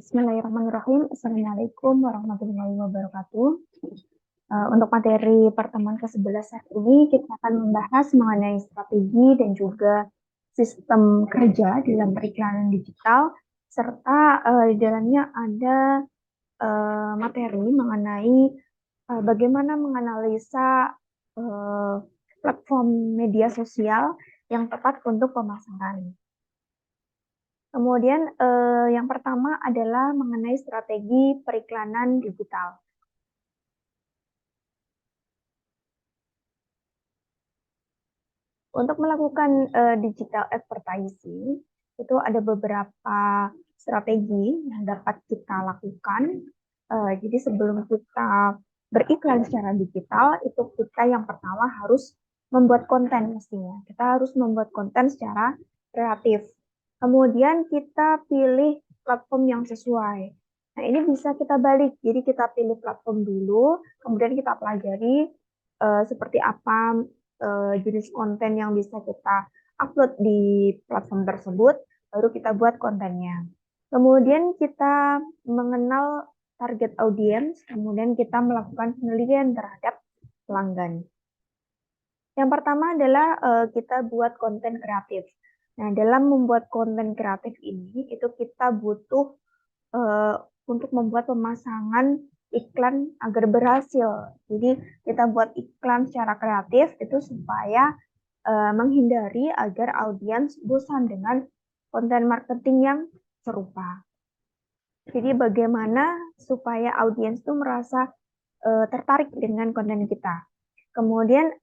Bismillahirrahmanirrahim. Assalamualaikum warahmatullahi wabarakatuh. Untuk materi pertemuan ke-11 hari ini, kita akan membahas mengenai strategi dan juga sistem kerja dalam periklanan digital, serta di dalamnya ada materi mengenai bagaimana menganalisa platform media sosial yang tepat untuk pemasaran. Kemudian yang pertama adalah mengenai strategi periklanan digital. Untuk melakukan digital advertising, itu ada beberapa strategi yang dapat kita lakukan. Jadi sebelum kita beriklan secara digital, itu kita yang pertama harus membuat konten mestinya. Kita harus membuat konten secara kreatif. Kemudian kita pilih platform yang sesuai. Nah, ini bisa kita balik. Jadi kita pilih platform dulu, kemudian kita pelajari seperti apa jenis konten yang bisa kita upload di platform tersebut, baru kita buat kontennya. Kemudian kita mengenal target audience, kemudian kita melakukan penelitian terhadap pelanggan. Yang pertama adalah kita buat konten kreatif. Nah, dalam membuat konten kreatif ini, itu kita butuh untuk membuat pemasangan iklan agar berhasil. Jadi kita buat iklan secara kreatif itu supaya menghindari agar audiens bosan dengan konten marketing yang serupa. Jadi bagaimana supaya audiens itu merasa tertarik dengan konten kita. Kemudian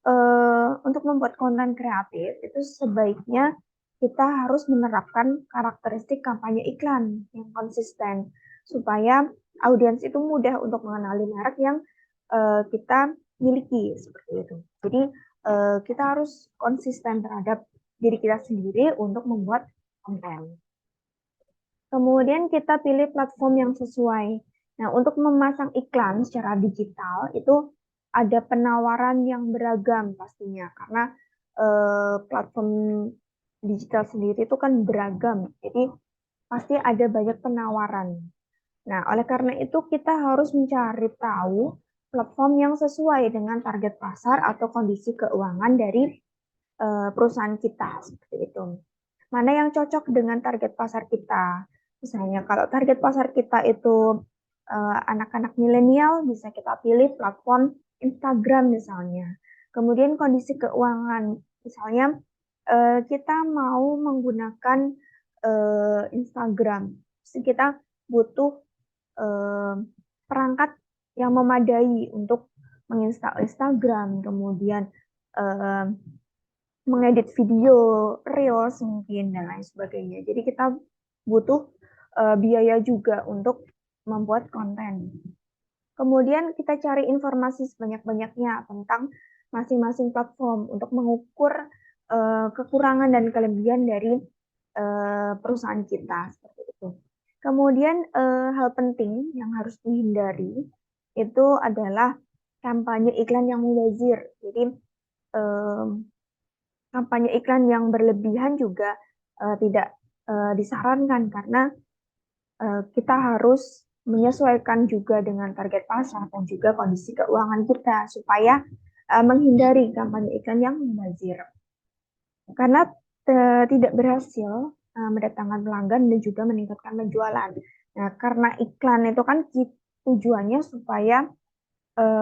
untuk membuat konten kreatif itu sebaiknya kita harus menerapkan karakteristik kampanye iklan yang konsisten supaya audiens itu mudah untuk mengenali merek yang kita miliki seperti itu. Jadi kita harus konsisten terhadap diri kita sendiri untuk membuat konten. Kemudian kita pilih platform yang sesuai. Nah, untuk memasang iklan secara digital itu ada penawaran yang beragam pastinya karena platform digital sendiri itu kan beragam. Jadi pasti ada banyak penawaran. Nah, oleh karena itu kita harus mencari tahu platform yang sesuai dengan target pasar atau kondisi keuangan dari perusahaan kita seperti itu. Mana yang cocok dengan target pasar kita? Misalnya kalau target pasar kita itu anak-anak milenial, bisa kita pilih platform Instagram misalnya. Kemudian kondisi keuangan, misalnya kita mau menggunakan Instagram, kita butuh perangkat yang memadai untuk menginstal Instagram, kemudian mengedit video, reels mungkin, dan lain sebagainya. Jadi kita butuh biaya juga untuk membuat konten. Kemudian kita cari informasi sebanyak-banyaknya tentang masing-masing platform untuk mengukur kekurangan dan kelebihan dari perusahaan kita seperti itu. Kemudian hal penting yang harus dihindari itu adalah kampanye iklan yang mubazir. Jadi kampanye iklan yang berlebihan juga tidak disarankan karena kita harus menyesuaikan juga dengan target pasar dan juga kondisi keuangan kita supaya menghindari kampanye iklan yang mubazir. Karena tidak berhasil mendatangkan pelanggan dan juga meningkatkan penjualan. Nah, karena iklan itu kan tujuannya supaya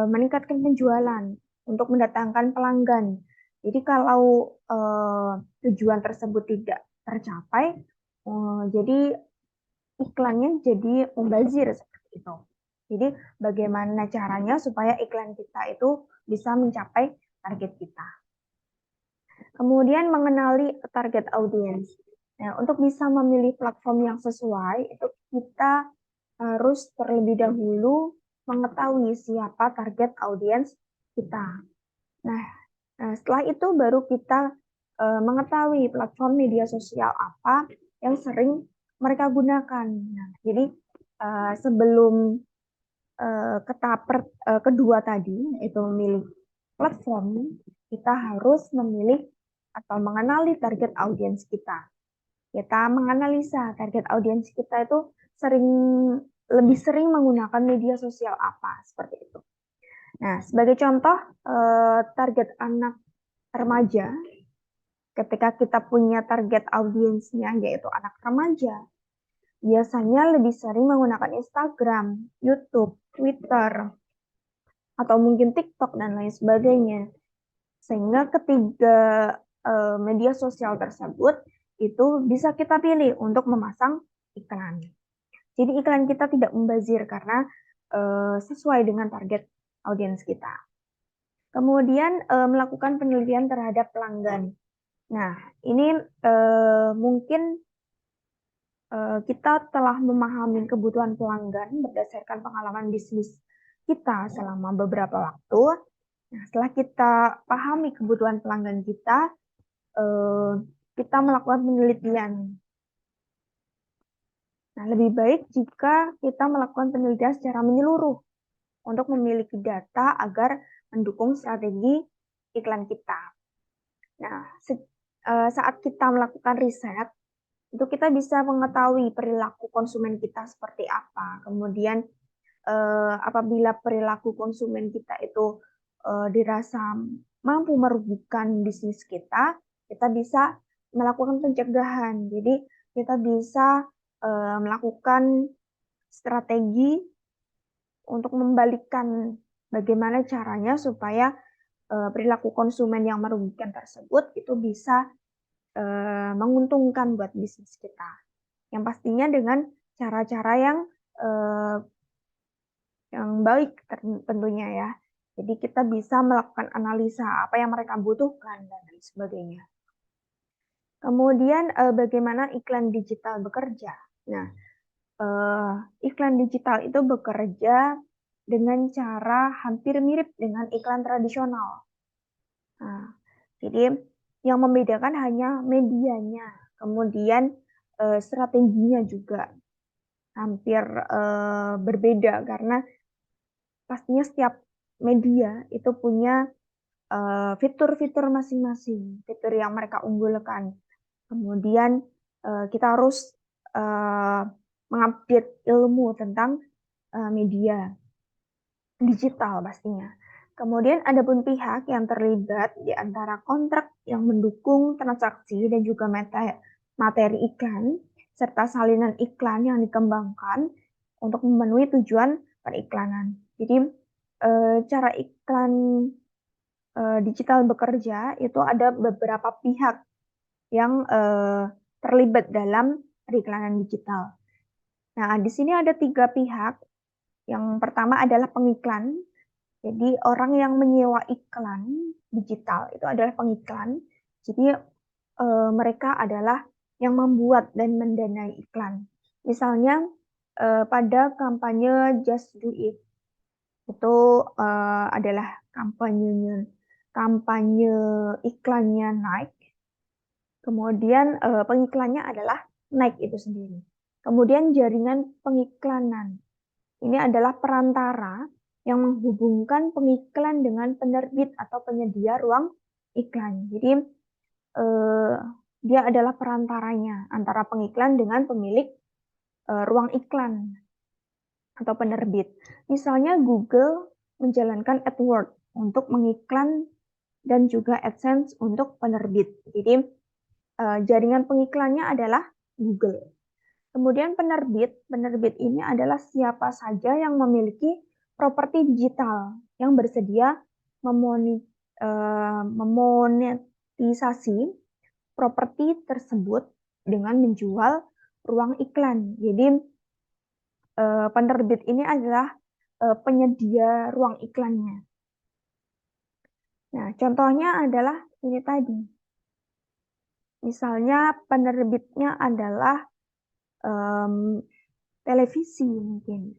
meningkatkan penjualan untuk mendatangkan pelanggan. Jadi kalau tujuan tersebut tidak tercapai, jadi iklannya jadi membazir seperti itu. Jadi bagaimana caranya supaya iklan kita itu bisa mencapai target kita. Kemudian mengenali target audience. Nah, untuk bisa memilih platform yang sesuai, itu kita harus terlebih dahulu mengetahui siapa target audience kita. Nah, setelah itu baru kita mengetahui platform media sosial apa yang sering mereka gunakan. Nah, jadi sebelum ke tahap kedua tadi, yaitu memilih platform, kita harus memilih atau mengenali target audiens kita. Kita menganalisa target audiens kita itu lebih sering menggunakan media sosial apa, seperti itu. Nah, sebagai contoh, target anak remaja, ketika kita punya target audiensnya yaitu anak remaja, biasanya lebih sering menggunakan Instagram, YouTube, Twitter, atau mungkin TikTok dan lain sebagainya. Sehingga ketiga media sosial tersebut itu bisa kita pilih untuk memasang iklan. Jadi iklan kita tidak membazir karena sesuai dengan target audiens kita. Kemudian melakukan penelitian terhadap pelanggan. Nah, ini mungkin kita telah memahami kebutuhan pelanggan berdasarkan pengalaman bisnis kita selama beberapa waktu. Nah, setelah kita pahami kebutuhan pelanggan kita melakukan penelitian. Nah, lebih baik jika kita melakukan penelitian secara menyeluruh untuk memiliki data agar mendukung strategi iklan kita. Nah, saat kita melakukan riset, itu kita bisa mengetahui perilaku konsumen kita seperti apa. Kemudian apabila perilaku konsumen kita itu dirasa mampu merugikan bisnis kita bisa melakukan pencegahan. Jadi kita bisa melakukan strategi untuk membalikkan bagaimana caranya supaya perilaku konsumen yang merugikan tersebut itu bisa menguntungkan buat bisnis kita. Yang pastinya dengan cara-cara yang baik tentunya ya. Jadi kita bisa melakukan analisa apa yang mereka butuhkan dan lain sebagainya. Kemudian bagaimana iklan digital bekerja? Nah, iklan digital itu bekerja dengan cara hampir mirip dengan iklan tradisional. Nah, jadi yang membedakan hanya medianya, kemudian strateginya juga hampir berbeda karena pastinya setiap media itu punya fitur-fitur masing-masing, fitur yang mereka unggulkan. Kemudian kita harus mengupdate ilmu tentang media digital pastinya. Kemudian ada pun pihak yang terlibat di antara kontrak yang mendukung transaksi dan juga materi iklan, serta salinan iklan yang dikembangkan untuk memenuhi tujuan periklanan. Jadi cara iklan digital bekerja itu ada beberapa pihak yang terlibat dalam periklanan digital. Nah, di sini ada 3 pihak. Yang pertama adalah pengiklan. Jadi orang yang menyewa iklan digital itu adalah pengiklan. Jadi mereka adalah yang membuat dan mendanai iklan. Misalnya pada kampanye Just Do It itu adalah kampanye iklannya Nike. Kemudian pengiklannya adalah Nike itu sendiri. Kemudian jaringan pengiklanan. Ini adalah perantara yang menghubungkan pengiklan dengan penerbit atau penyedia ruang iklan. Jadi dia adalah perantaranya antara pengiklan dengan pemilik ruang iklan atau penerbit. Misalnya Google menjalankan AdWords untuk mengiklan dan juga AdSense untuk penerbit. Jadi jaringan pengiklannya adalah Google. Kemudian penerbit ini adalah siapa saja yang memiliki properti digital yang bersedia memonetisasi properti tersebut dengan menjual ruang iklan. Jadi penerbit ini adalah penyedia ruang iklannya. Nah, contohnya adalah ini tadi. Misalnya penerbitnya adalah televisi mungkin,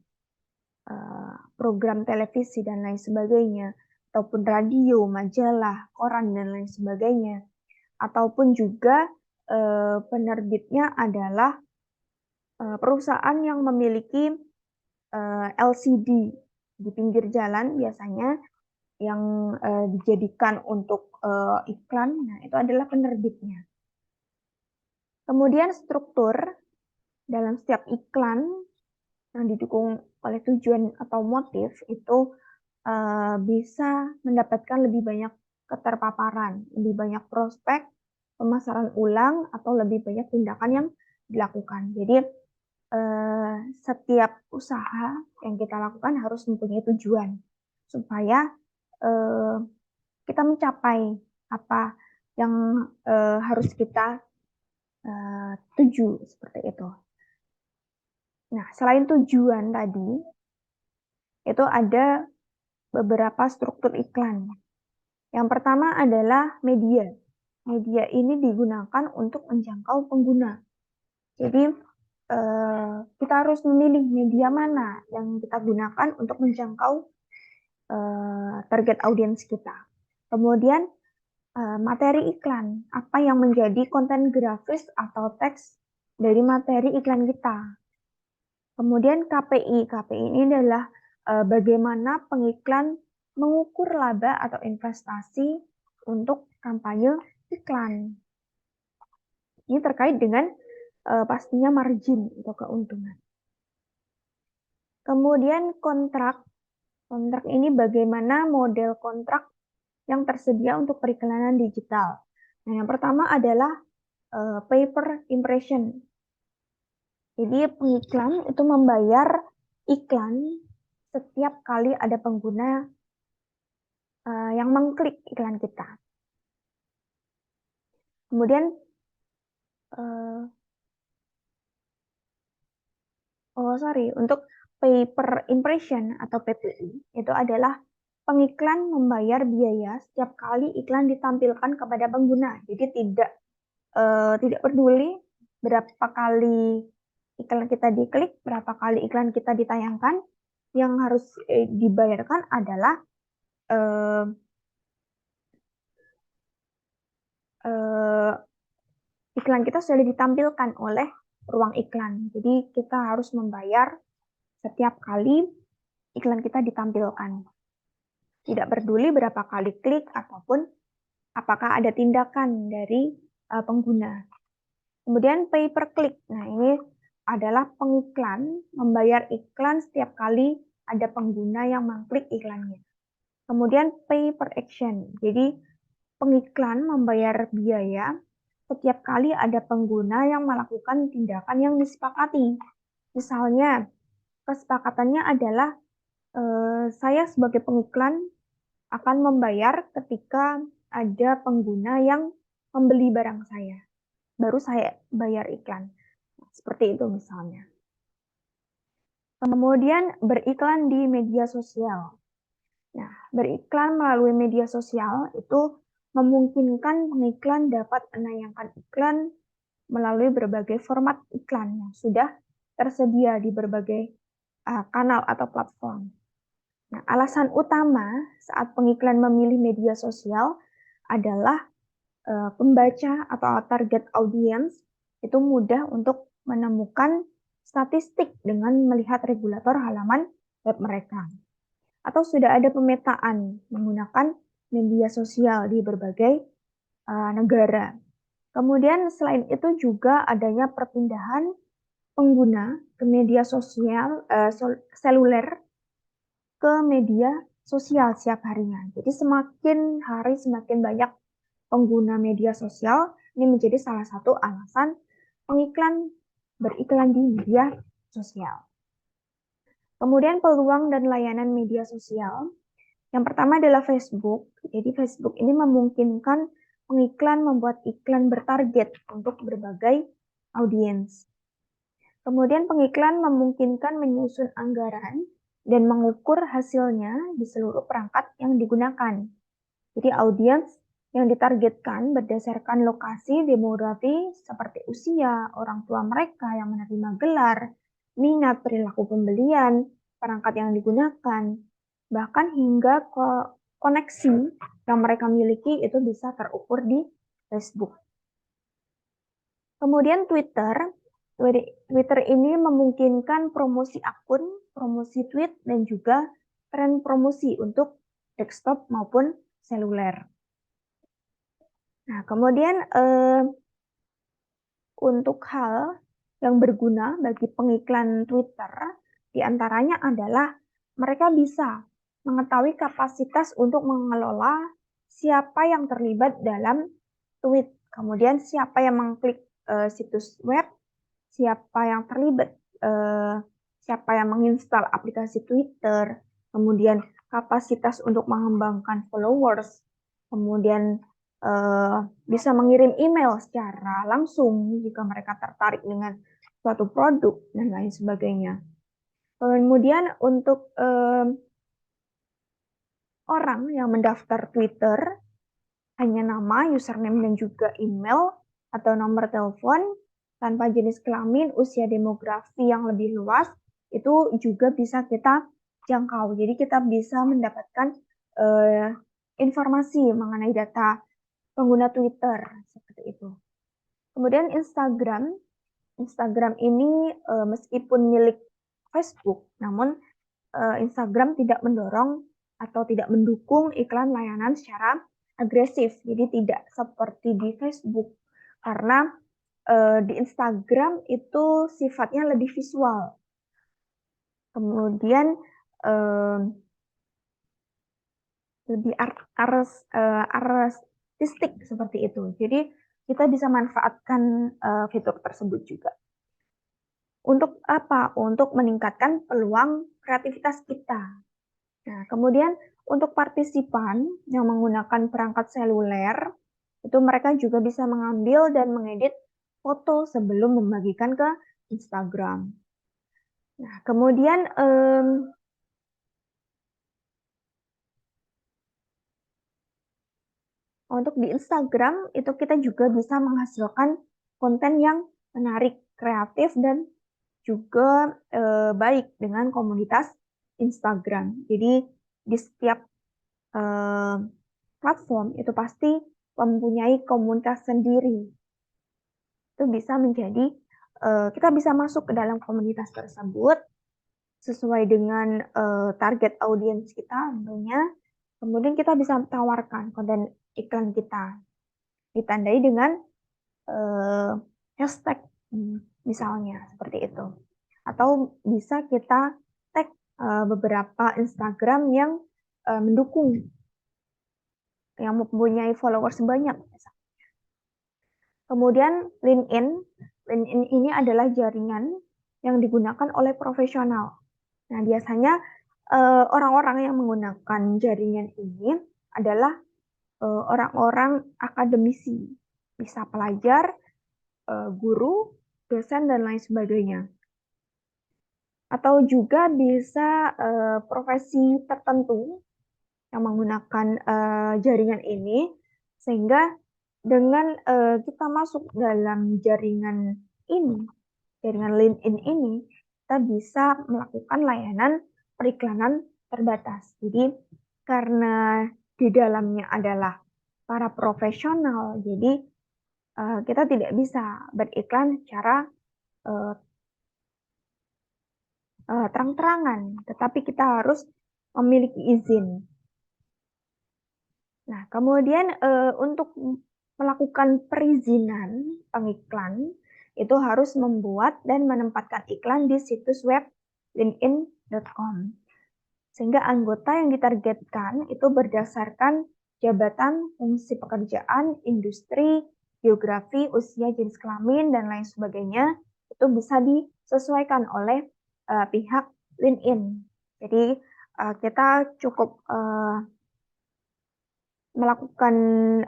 program televisi dan lain sebagainya, ataupun radio, majalah, koran dan lain sebagainya, ataupun juga penerbitnya adalah perusahaan yang memiliki LCD di pinggir jalan biasanya yang dijadikan untuk iklan, nah itu adalah penerbitnya. Kemudian struktur dalam setiap iklan yang didukung oleh tujuan atau motif itu bisa mendapatkan lebih banyak keterpaparan, lebih banyak prospek, pemasaran ulang, atau lebih banyak tindakan yang dilakukan. Jadi setiap usaha yang kita lakukan harus mempunyai tujuan supaya eh, kita mencapai apa yang harus kita tuju seperti itu. Nah, selain tujuan tadi, itu ada beberapa struktur iklan. Yang pertama adalah media. Media ini digunakan untuk menjangkau pengguna. Jadi, kita harus memilih media mana yang kita gunakan untuk menjangkau target audiens kita. Kemudian, materi iklan. Apa yang menjadi konten grafis atau teks dari materi iklan kita. Kemudian KPI. KPI ini adalah bagaimana pengiklan mengukur laba atau investasi untuk kampanye iklan. Ini terkait dengan pastinya margin atau keuntungan. Kemudian kontrak. Kontrak ini bagaimana model kontrak yang tersedia untuk periklanan digital. Nah, yang pertama adalah pay per impression. Jadi pengiklan itu membayar iklan setiap kali ada pengguna yang mengklik iklan kita. Kemudian, untuk pay per impression atau PPI itu adalah pengiklan membayar biaya setiap kali iklan ditampilkan kepada pengguna. Jadi tidak peduli berapa kali iklan kita diklik, berapa kali iklan kita ditayangkan, yang harus dibayarkan adalah iklan kita sudah ditampilkan oleh ruang iklan. Jadi kita harus membayar setiap kali iklan kita ditampilkan. Tidak peduli berapa kali klik ataupun apakah ada tindakan dari pengguna. Kemudian pay per click. Nah, ini adalah pengiklan membayar iklan setiap kali ada pengguna yang mengklik iklannya. Kemudian pay per action. Jadi pengiklan membayar biaya setiap kali ada pengguna yang melakukan tindakan yang disepakati. Misalnya, kesepakatannya adalah saya sebagai pengiklan akan membayar ketika ada pengguna yang membeli barang saya. Baru saya bayar iklan. Seperti itu misalnya. Kemudian beriklan di media sosial. Nah, beriklan melalui media sosial itu memungkinkan pengiklan dapat menayangkan iklan melalui berbagai format iklan yang sudah tersedia di berbagai kanal atau platform. Nah, alasan utama saat pengiklan memilih media sosial adalah pembaca atau target audience itu mudah untuk menemukan statistik dengan melihat regulator halaman web mereka. Atau sudah ada pemetaan menggunakan media sosial di berbagai negara. Kemudian selain itu juga adanya perpindahan pengguna ke media sosial seluler ke media sosial setiap harinya. Jadi semakin hari semakin banyak pengguna media sosial, ini menjadi salah satu alasan beriklan di media sosial. Kemudian peluang dan layanan media sosial. Yang pertama adalah Facebook. Jadi Facebook ini memungkinkan pengiklan membuat iklan bertarget untuk berbagai audiens. Kemudian pengiklan memungkinkan menyusun anggaran dan mengukur hasilnya di seluruh perangkat yang digunakan. Jadi audiens yang ditargetkan berdasarkan lokasi demografi seperti usia, orang tua mereka yang menerima gelar, minat perilaku pembelian, perangkat yang digunakan, bahkan hingga koneksi yang mereka miliki itu bisa terukur di Facebook. Kemudian Twitter ini memungkinkan promosi akun, promosi tweet, dan juga tren promosi untuk desktop maupun seluler. Nah, kemudian untuk hal yang berguna bagi pengiklan Twitter diantaranya adalah mereka bisa mengetahui kapasitas untuk mengelola siapa yang terlibat dalam tweet, kemudian siapa yang mengklik situs web, siapa yang terlibat, siapa yang menginstal aplikasi Twitter, kemudian kapasitas untuk mengembangkan followers, kemudian bisa mengirim email secara langsung jika mereka tertarik dengan suatu produk dan lain sebagainya. Kemudian untuk orang yang mendaftar Twitter, hanya nama, username, dan juga email atau nomor telepon tanpa jenis kelamin, usia, demografi yang lebih luas, itu juga bisa kita jangkau. Jadi kita bisa mendapatkan informasi mengenai data pengguna Twitter seperti itu. Kemudian Instagram ini meskipun milik Facebook, namun Instagram tidak mendorong atau tidak mendukung iklan layanan secara agresif. Jadi tidak seperti di Facebook, karena di Instagram itu sifatnya lebih visual. Kemudian lebih artistik seperti itu. Jadi kita bisa manfaatkan fitur tersebut juga. Untuk apa? Untuk meningkatkan peluang kreativitas kita. Nah, kemudian untuk partisipan yang menggunakan perangkat seluler, itu mereka juga bisa mengambil dan mengedit foto sebelum membagikan ke Instagram. Nah, kemudian untuk di Instagram itu kita juga bisa menghasilkan konten yang menarik, kreatif, dan juga baik dengan komunitas Instagram. Jadi di setiap platform itu pasti mempunyai komunitas sendiri. Itu bisa menjadi kita bisa masuk ke dalam komunitas tersebut sesuai dengan target audiens kita tentunya. Kemudian kita bisa tawarkan konten iklan kita ditandai dengan hashtag misalnya seperti itu. Atau bisa kita tag beberapa Instagram yang mendukung, yang mempunyai followers banyak. Kemudian LinkedIn. LinkedIn ini adalah jaringan yang digunakan oleh profesional. Nah, biasanya orang-orang yang menggunakan jaringan ini adalah orang-orang akademisi, bisa pelajar, guru, dosen, dan lain sebagainya. Atau juga bisa profesi tertentu yang menggunakan jaringan ini, sehingga dengan kita masuk dalam jaringan ini, jaringan LinkedIn ini, kita bisa melakukan layanan periklanan terbatas. Jadi karena di dalamnya adalah para profesional, jadi kita tidak bisa beriklan secara terang-terangan, tetapi kita harus memiliki izin. Nah, kemudian untuk melakukan perizinan pengiklan, itu harus membuat dan menempatkan iklan di situs web linkedin.com. Sehingga anggota yang ditargetkan itu berdasarkan jabatan, fungsi pekerjaan, industri, geografi, usia, jenis kelamin, dan lain sebagainya, itu bisa disesuaikan oleh pihak LinkedIn. Jadi kita cukup melakukan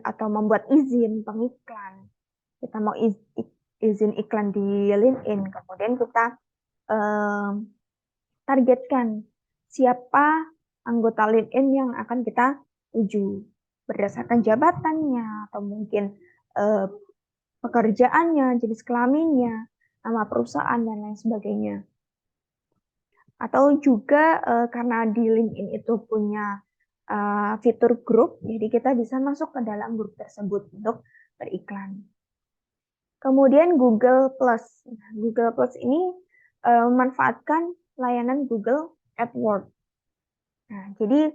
atau membuat izin pengiklan. Kita mau izin iklan di LinkedIn, kemudian kita targetkan siapa anggota LinkedIn yang akan kita tuju berdasarkan jabatannya atau mungkin pekerjaannya, jenis kelaminnya, nama perusahaan, dan lain sebagainya. Atau juga karena di LinkedIn itu punya fitur grup, jadi kita bisa masuk ke dalam grup tersebut untuk beriklan. Kemudian Google Plus. Google Plus ini memanfaatkan layanan Google AdWords. Nah, jadi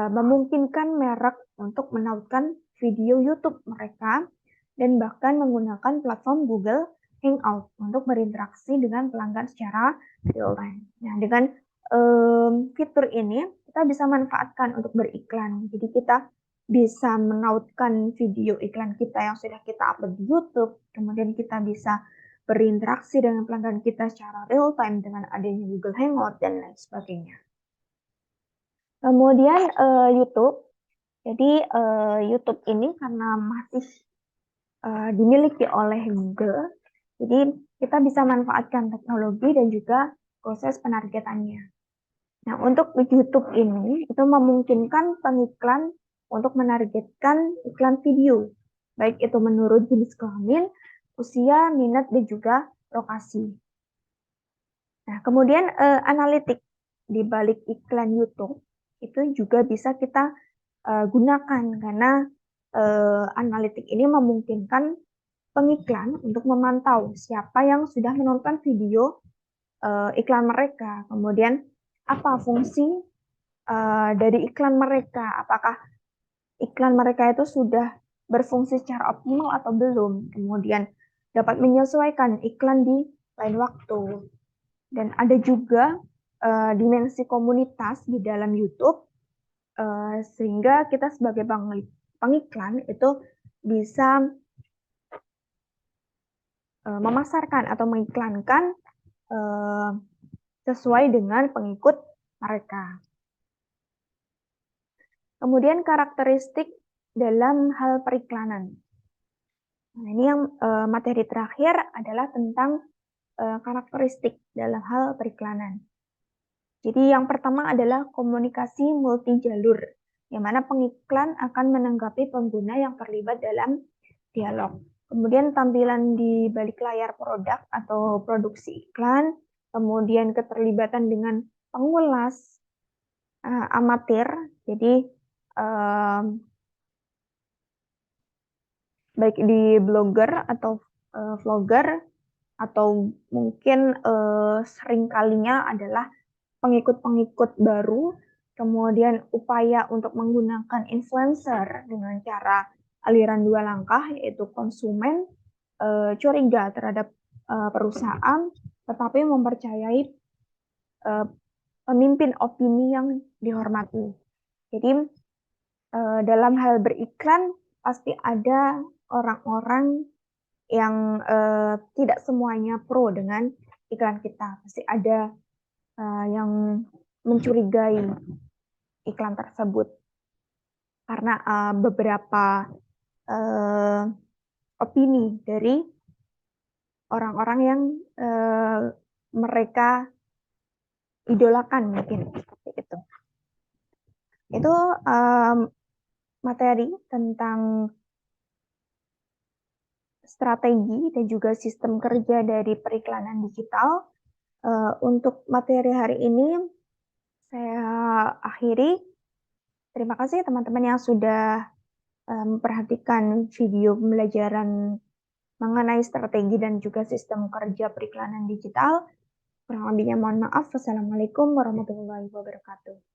memungkinkan merek untuk menautkan video YouTube mereka dan bahkan menggunakan platform Google Hangout untuk berinteraksi dengan pelanggan secara real time. Nah, dengan fitur ini kita bisa manfaatkan untuk beriklan. Jadi kita bisa menautkan video iklan kita yang sudah kita upload di YouTube, kemudian kita bisa berinteraksi dengan pelanggan kita secara real time dengan adanya Google Hangout dan lain sebagainya. Kemudian YouTube. Jadi YouTube ini karena masih dimiliki oleh Google, jadi kita bisa manfaatkan teknologi dan juga proses penargetannya. Nah, untuk YouTube ini itu memungkinkan pengiklan untuk menargetkan iklan video, baik itu menurut jenis kelamin, usia, minat, dan juga lokasi. Nah, kemudian analitik di balik iklan YouTube itu juga bisa kita gunakan karena analitik ini memungkinkan pengiklan untuk memantau siapa yang sudah menonton video iklan mereka, kemudian apa fungsi dari iklan mereka, apakah iklan mereka itu sudah berfungsi secara optimal atau belum, kemudian dapat menyesuaikan iklan di lain waktu. Dan ada juga dimensi komunitas di dalam YouTube, sehingga kita sebagai pengiklan itu bisa memasarkan atau mengiklankan sesuai dengan pengikut mereka. Kemudian karakteristik dalam hal periklanan. Nah, ini yang materi terakhir adalah tentang karakteristik dalam hal periklanan. Jadi yang pertama adalah komunikasi multi jalur, yang mana pengiklan akan menanggapi pengguna yang terlibat dalam dialog. Kemudian tampilan di balik layar produk atau produksi iklan, kemudian keterlibatan dengan pengulas amatir, jadi baik di blogger atau vlogger, atau mungkin seringkalinya adalah pengikut-pengikut baru, kemudian upaya untuk menggunakan influencer dengan cara aliran dua langkah, yaitu konsumen curiga terhadap perusahaan, tetapi mempercayai pemimpin opini yang dihormati. Jadi dalam hal beriklan pasti ada orang-orang yang tidak semuanya pro dengan iklan kita. Pasti ada yang mencurigai iklan tersebut karena beberapa opini dari orang-orang yang mereka idolakan, mungkin seperti itu. Itu materi tentang strategi dan juga sistem kerja dari periklanan digital. Untuk materi hari ini saya akhiri. Terima kasih teman-teman yang sudah memperhatikan video pembelajaran mengenai strategi dan juga sistem kerja periklanan digital. Kurang lebihnya mohon maaf. Wassalamualaikum warahmatullahi wabarakatuh.